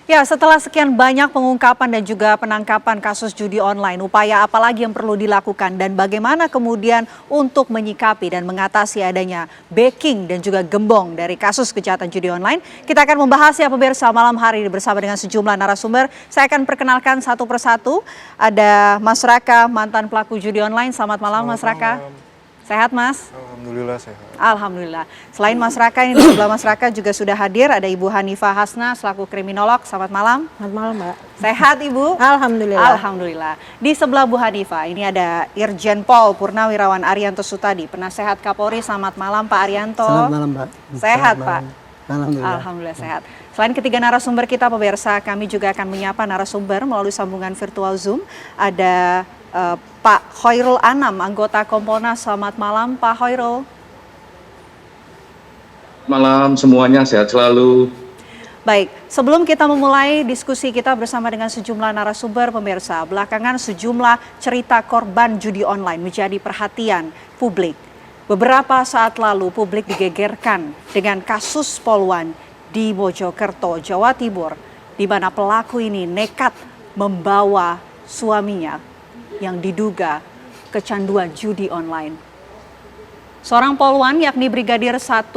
Ya, setelah sekian banyak pengungkapan dan juga penangkapan kasus judi online, upaya apa lagi yang perlu dilakukan dan bagaimana kemudian untuk menyikapi dan mengatasi adanya backing dan juga gembong dari kasus kejahatan judi online? Kita akan membahas ya pemirsa malam hari ini bersama dengan sejumlah narasumber. Saya akan perkenalkan satu persatu. Ada Mas Raka, mantan pelaku judi online. Selamat malam Mas Raka. Sehat Mas? Alhamdulillah sehat. Alhamdulillah. Selain Mas Raka, ini di sebelah Mas Raka juga sudah hadir ada Ibu Hanifah Hasna selaku kriminolog. Selamat malam. Selamat malam, Mbak. Sehat Ibu? Alhamdulillah. Alhamdulillah. Di sebelah Bu Hanifah ini ada Irjen Pol Purnawirawan Arianto Sutadi, Penasehat Kapolri. Selamat malam Pak Arianto. Selamat malam, Mbak. Sehat Selamat Pak? malam. Alhamdulillah. Alhamdulillah sehat. Selain ketiga narasumber kita pemirsa, kami juga akan menyapa narasumber melalui sambungan virtual Zoom. Ada Pak Khoirul Anam, anggota Kompolnas. Selamat malam Pak Khoirul. Malam semuanya, sehat selalu. Baik, sebelum kita memulai diskusi kita bersama dengan sejumlah narasumber pemirsa, belakangan sejumlah cerita korban judi online menjadi perhatian publik. Beberapa saat lalu publik digegerkan dengan kasus poluan di Mojokerto, Jawa Timur, di mana pelaku ini nekat membawa suaminya yang diduga kecanduan judi online. Seorang poluan yakni Brigadir 1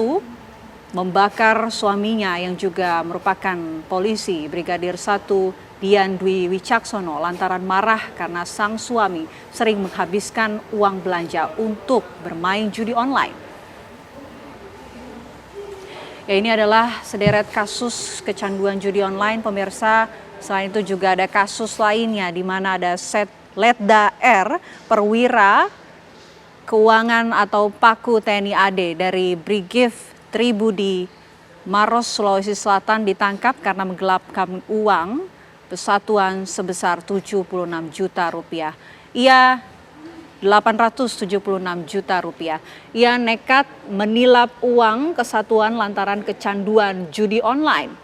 membakar suaminya yang juga merupakan polisi, Brigadir 1 Dian Dwi Wicaksono, lantaran marah karena sang suami sering menghabiskan uang belanja untuk bermain judi online. Ya, ini adalah sederet kasus kecanduan judi online pemirsa. Selain itu juga ada kasus lainnya di mana ada Letda R, perwira keuangan atau Paku TNI AD dari Brigif Tribudi Maros, Sulawesi Selatan ditangkap karena menggelapkan uang persatuan sebesar 76 juta rupiah. Ia 876 juta rupiah. Ia nekat menilap uang kesatuan lantaran kecanduan judi online.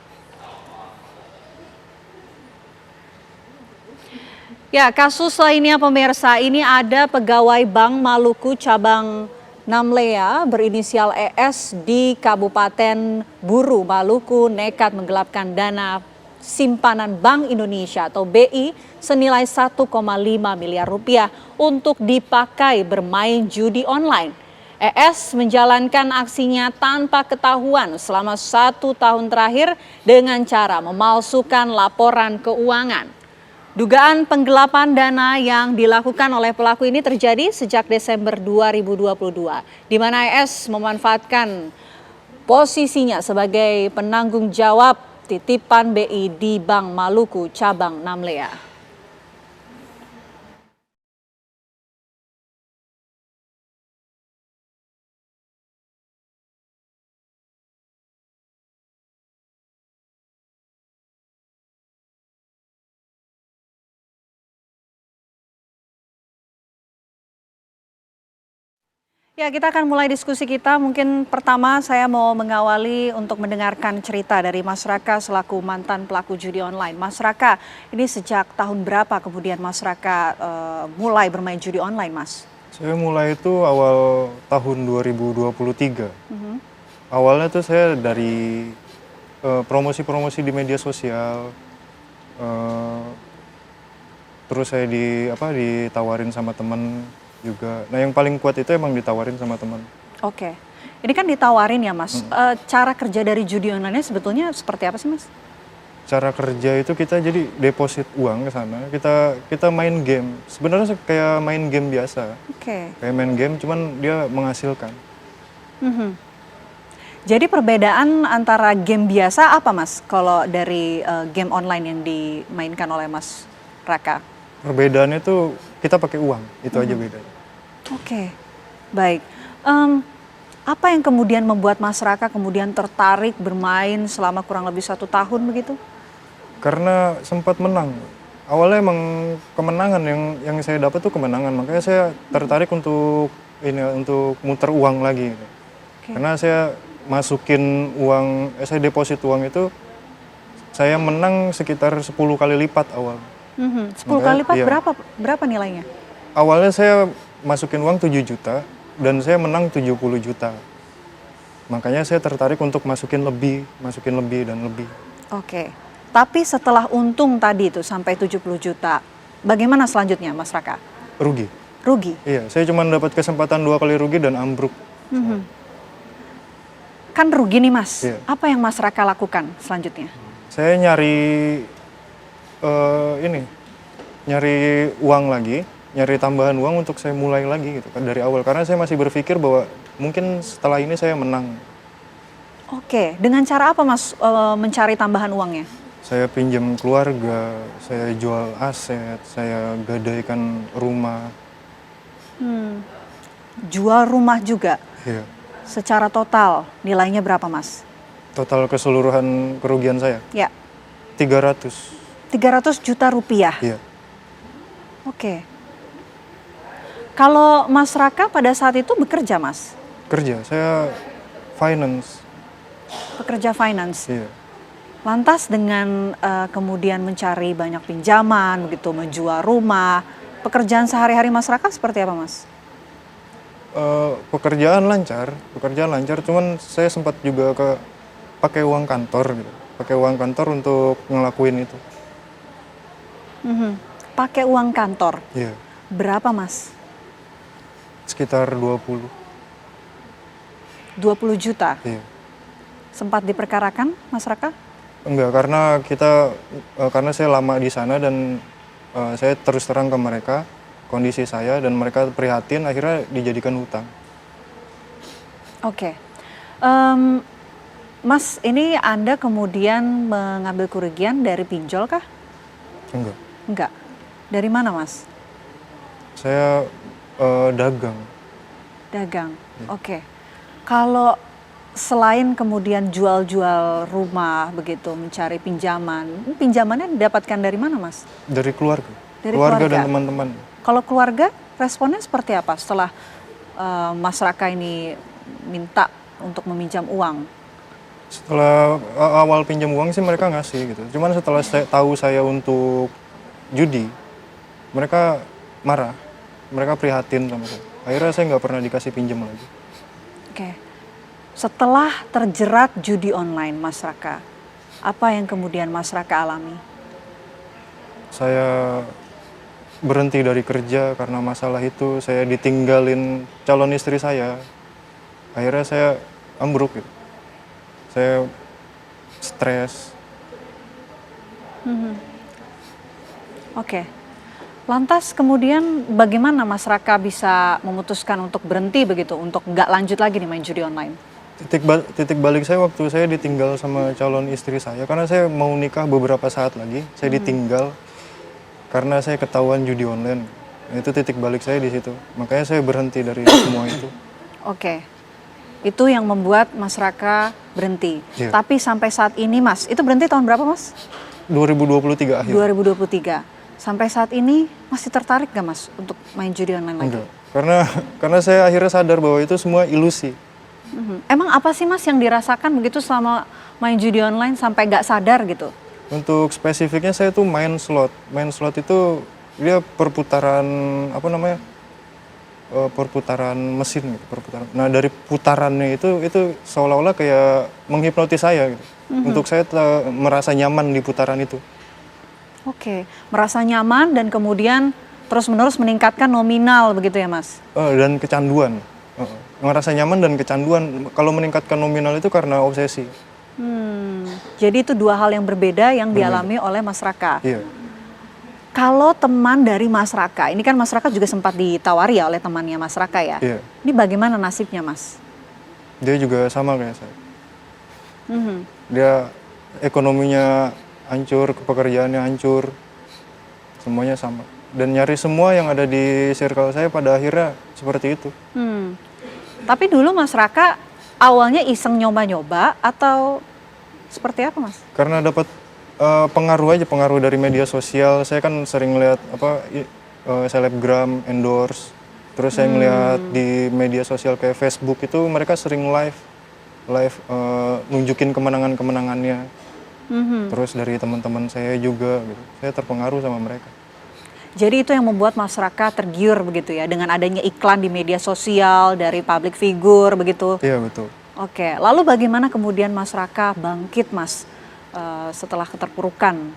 Ya, kasus lainnya pemirsa, ini ada pegawai Bank Maluku cabang Namlea berinisial ES di Kabupaten Buru, Maluku nekat menggelapkan dana simpanan Bank Indonesia atau BI senilai 1,5 miliar rupiah untuk dipakai bermain judi online. ES menjalankan aksinya tanpa ketahuan selama 1 tahun terakhir dengan cara memalsukan laporan keuangan. Dugaan penggelapan dana yang dilakukan oleh pelaku ini terjadi sejak Desember 2022, di mana ES memanfaatkan posisinya sebagai penanggung jawab titipan BI di Bank Maluku cabang Namlea. Ya, kita akan mulai diskusi kita. Mungkin pertama saya mau mengawali untuk mendengarkan cerita dari Mas Raka selaku mantan pelaku judi online. Mas Raka, ini sejak tahun berapa kemudian Mas Raka mulai bermain judi online, Mas? Saya mulai itu awal tahun 2023. Awalnya tuh saya dari promosi-promosi di media sosial. Terus saya ditawarin sama teman juga. Nah, yang paling kuat itu emang ditawarin sama teman. Oke. Ini kan ditawarin ya, Mas. Cara kerja dari judi online sebetulnya seperti apa sih, Mas? Cara kerja itu kita jadi deposit uang ke sana. Kita main game. Sebenarnya kayak main game biasa. Oke. Kayak main game cuman dia menghasilkan. Jadi perbedaan antara game biasa apa, Mas? Kalau dari game online yang dimainkan oleh Mas Raka? Perbedaannya tuh kita pakai uang, itu aja bedanya. Oke, baik. Apa yang kemudian membuat Mas Raka kemudian tertarik bermain selama kurang lebih 1 tahun begitu? Karena sempat menang. Awalnya emang kemenangan yang saya dapat tuh kemenangan, makanya saya tertarik untuk muter uang lagi. Okay. Karena saya masukin uang, saya deposit uang itu, saya menang sekitar 10 kali lipat awal. 10 kali lipat, iya. berapa nilainya? Awalnya saya masukin uang 7 juta dan saya menang 70 juta. Makanya saya tertarik untuk masukin lebih dan lebih. Oke. Tapi setelah untung tadi itu sampai 70 juta, bagaimana selanjutnya Mas Raka? Rugi. Rugi? Iya, saya cuma dapat kesempatan 2 kali rugi dan ambruk. Kan rugi nih Mas, Iya. apa yang Mas Raka lakukan selanjutnya? Saya nyari nyari uang lagi, nyari tambahan uang untuk saya mulai lagi gitu kan dari awal. Karena saya masih berpikir bahwa mungkin setelah ini saya menang. Oke, dengan cara apa Mas mencari tambahan uangnya? Saya pinjam keluarga, saya jual aset, saya gadaikan rumah. Jual rumah juga, Iya. secara total nilainya berapa Mas? Total keseluruhan kerugian saya Ya, 300. 300 juta rupiah. Iya. Oke. Kalau Mas Raka pada saat itu bekerja Mas? Kerja, saya finance. Pekerja finance. Iya. Lantas dengan kemudian mencari banyak pinjaman, begitu menjual rumah, pekerjaan sehari-hari Mas Raka seperti apa Mas? Pekerjaan lancar, cuman saya sempat juga pakai uang kantor gitu. Pakai uang kantor untuk ngelakuin itu. Pakai uang kantor. Iya. Berapa Mas? Sekitar 20. 20 juta. Iya. Sempat diperkarakan Mas Raka? Enggak, karena saya lama di sana dan saya terus terang ke mereka kondisi saya dan mereka prihatin, akhirnya dijadikan hutang. Oke. Mas, ini Anda kemudian mengambil kerugian dari pinjol kah? Enggak. Enggak. Dari mana Mas? Saya dagang. Dagang. Oke. Kalau selain kemudian jual-jual rumah begitu, mencari pinjamannya didapatkan dari mana Mas? Dari keluarga. Dari keluarga keluarga. dan teman-teman. Kalau keluarga responnya seperti apa setelah Mas Raka ini minta untuk meminjam uang? Setelah awal pinjam uang sih mereka ngasih gitu. Cuman setelah tahu saya untuk judi, mereka marah. Mereka prihatin sama saya. Akhirnya saya nggak pernah dikasih pinjam lagi. Oke. Setelah terjerat judi online Mas Raka, apa yang kemudian Mas Raka alami? Saya berhenti dari kerja karena masalah itu. Saya ditinggalin calon istri saya. Akhirnya saya ambruk gitu. Saya stres. Oke. Lantas kemudian bagaimana Mas Raka bisa memutuskan untuk berhenti begitu, untuk nggak lanjut lagi nih main judi online? Titik balik saya waktu saya ditinggal sama calon istri saya. Karena saya mau nikah beberapa saat lagi. Saya ditinggal karena saya ketahuan judi online. Nah, itu titik balik saya di situ. Makanya saya berhenti dari semua itu. Oke. Itu yang membuat Mas Raka berhenti. Iya. Tapi sampai saat ini Mas, itu berhenti tahun berapa Mas? 2023 akhir. 2023. Sampai saat ini masih tertarik gak Mas untuk main judi online lagi? Enggak. Karena saya akhirnya sadar bahwa itu semua ilusi. Emang apa sih Mas yang dirasakan begitu selama main judi online sampai gak sadar gitu? Untuk spesifiknya saya tuh main slot. Main slot itu dia perputaran perputaran mesin gitu, perputaran. Nah, dari putarannya itu seolah-olah kayak menghipnotis saya gitu. Untuk saya merasa nyaman di putaran itu. Oke, merasa nyaman dan kemudian terus-menerus meningkatkan nominal begitu ya Mas? Dan kecanduan. Ngerasa nyaman dan kecanduan. Kalau meningkatkan nominal itu karena obsesi. Jadi itu dua hal yang berbeda yang dialami oleh Mas Raka. Iya. Kalau teman dari Mas Raka, ini kan Mas Raka juga sempat ditawari ya oleh temannya Mas Raka ya? Iya. Ini bagaimana nasibnya Mas? Dia juga sama kayak saya. Dia ekonominya hancur, pekerjaannya hancur. Semuanya sama. Dan nyari semua yang ada di circle saya pada akhirnya seperti itu. Tapi dulu Mas Raka awalnya iseng nyoba-nyoba atau seperti apa Mas? Karena dapat pengaruh dari media sosial. Saya kan sering lihat selebgram endorse. Terus saya ngeliat di media sosial kayak Facebook itu mereka sering live nunjukin kemenangannya. Terus dari teman-teman saya juga gitu. Saya terpengaruh sama mereka. Jadi itu yang membuat Mas Raka tergiur begitu ya dengan adanya iklan di media sosial dari public figure begitu. Iya betul. Oke, lalu bagaimana kemudian Mas Raka bangkit Mas setelah keterpurukan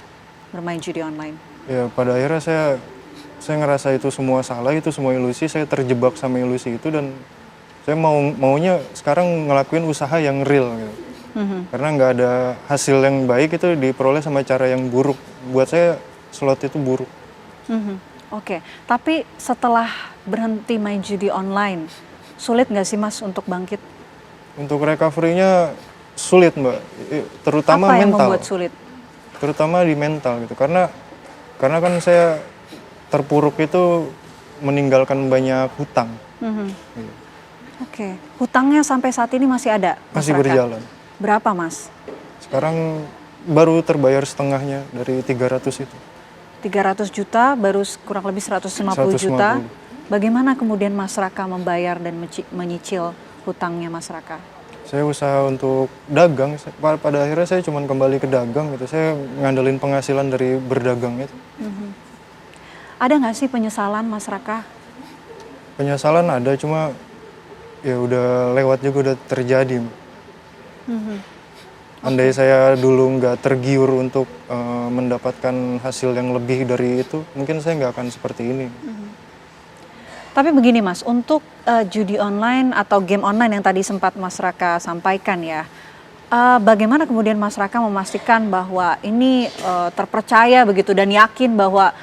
bermain judi online? Ya pada akhirnya saya ngerasa itu semua salah, itu semua ilusi, saya terjebak sama ilusi itu dan saya maunya sekarang ngelakuin usaha yang real gitu. Karena nggak ada hasil yang baik itu diperoleh sama cara yang buruk. Buat saya slot itu buruk. Oke, tapi setelah berhenti main judi online, sulit nggak sih Mas untuk bangkit? Untuk recovery-nya sulit Mbak, terutama Apa yang mental. membuat sulit? Terutama di mental gitu, karena kan saya terpuruk itu meninggalkan banyak hutang. Gitu. Oke, hutangnya sampai saat ini masih ada? Masih masyarakat? berjalan. Berapa Mas? Sekarang baru terbayar setengahnya dari 300 itu. 300 juta baru kurang lebih 150 juta. Bagaimana kemudian Mas Raka membayar dan menyicil hutangnya Mas Raka? Saya usaha untuk dagang, pada akhirnya saya cuma kembali ke dagang gitu. Saya ngandelin penghasilan dari berdagang itu. Ada nggak sih penyesalan Mas Raka? Penyesalan ada, cuma ya udah lewat juga, udah terjadi. Andai saya dulu nggak tergiur untuk mendapatkan hasil yang lebih dari itu, mungkin saya nggak akan seperti ini. Tapi begini Mas, untuk judi online atau game online yang tadi sempat Mas Raka sampaikan ya, bagaimana kemudian Mas Raka memastikan bahwa ini terpercaya begitu dan yakin bahwa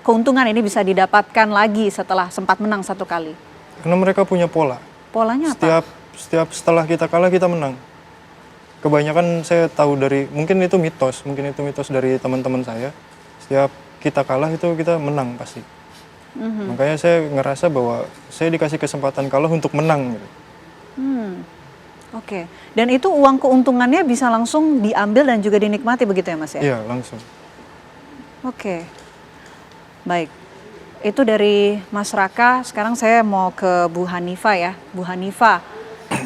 keuntungan ini bisa didapatkan lagi setelah sempat menang satu kali? Karena mereka punya pola. Polanya apa? Setiap setelah kita kalah kita menang. Kebanyakan saya tahu mungkin itu mitos dari teman-teman saya. Setiap kita kalah itu kita menang pasti. Makanya saya ngerasa bahwa saya dikasih kesempatan kalah untuk menang. Gitu. Oke. Dan itu uang keuntungannya bisa langsung diambil dan juga dinikmati begitu ya Mas ya? Iya langsung. Oke. Baik. Itu dari Mas Raka. Sekarang saya mau ke Bu Hanifah ya. Bu Hanifah,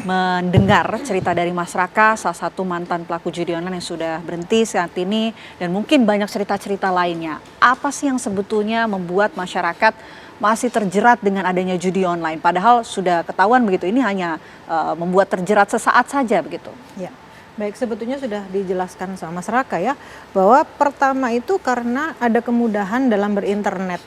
mendengar cerita dari Mas Raka, salah satu mantan pelaku judi online yang sudah berhenti saat ini, dan mungkin banyak cerita-cerita lainnya. Apa sih yang sebetulnya membuat masyarakat masih terjerat dengan adanya judi online? Padahal sudah ketahuan begitu, ini hanya membuat terjerat sesaat saja begitu. Ya, baik, sebetulnya sudah dijelaskan sama Mas Raka ya, bahwa pertama itu karena ada kemudahan dalam berinternet.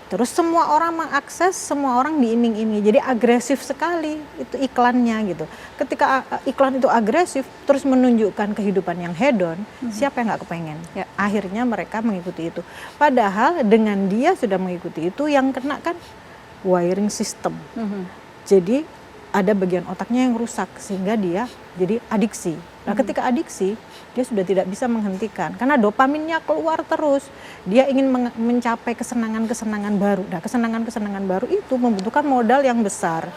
Terus semua orang mengakses, semua orang diiming-imingi. Jadi agresif sekali itu iklannya gitu. Ketika iklan itu agresif, terus menunjukkan kehidupan yang hedon, siapa yang nggak kepengen? Ya, akhirnya mereka mengikuti itu. Padahal dengan dia sudah mengikuti itu, yang kena kan wiring system. Jadi ada bagian otaknya yang rusak sehingga dia jadi adiksi. Nah, ketika adiksi, dia sudah tidak bisa menghentikan karena dopaminnya keluar terus. Dia ingin mencapai kesenangan-kesenangan baru. Nah, kesenangan-kesenangan baru itu membutuhkan modal yang besar.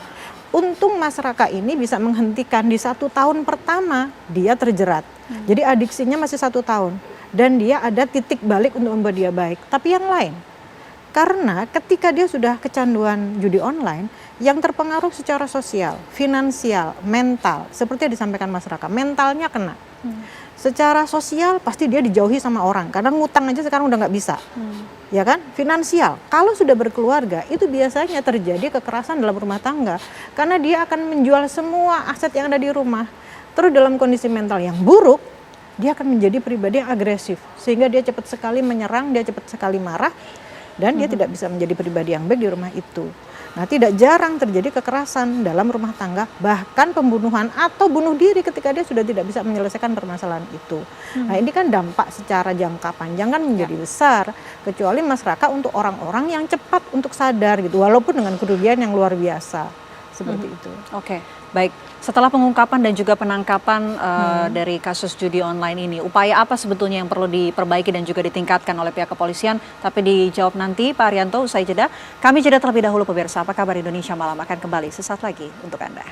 Untung Mas Raka ini bisa menghentikan di 1 tahun pertama dia terjerat. Jadi adiksinya masih 1 tahun dan dia ada titik balik untuk membuat dia baik. Tapi yang lain, karena ketika dia sudah kecanduan judi online, yang terpengaruh secara sosial, finansial, mental, seperti yang disampaikan Mas Raka, mentalnya kena. Secara sosial pasti dia dijauhi sama orang, karena ngutang aja sekarang udah nggak bisa, ya kan? Finansial, kalau sudah berkeluarga itu biasanya terjadi kekerasan dalam rumah tangga, karena dia akan menjual semua aset yang ada di rumah. Terus dalam kondisi mental yang buruk, dia akan menjadi pribadi yang agresif, sehingga dia cepat sekali menyerang, dia cepat sekali marah, dan dia tidak bisa menjadi pribadi yang baik di rumah itu. Nah, tidak jarang terjadi kekerasan dalam rumah tangga, bahkan pembunuhan atau bunuh diri ketika dia sudah tidak bisa menyelesaikan permasalahan itu. Nah, ini kan dampak secara jangka panjang kan menjadi besar, kecuali Mas Raka untuk orang-orang yang cepat untuk sadar gitu, walaupun dengan kerugian yang luar biasa. Seperti itu. Oke, baik. Setelah pengungkapan dan juga penangkapan dari kasus judi online ini, upaya apa sebetulnya yang perlu diperbaiki dan juga ditingkatkan oleh pihak kepolisian? Tapi dijawab nanti Pak Arianto usai jeda. Kami jeda terlebih dahulu pemirsa. Apa kabar Indonesia Malam akan kembali sesaat lagi untuk Anda.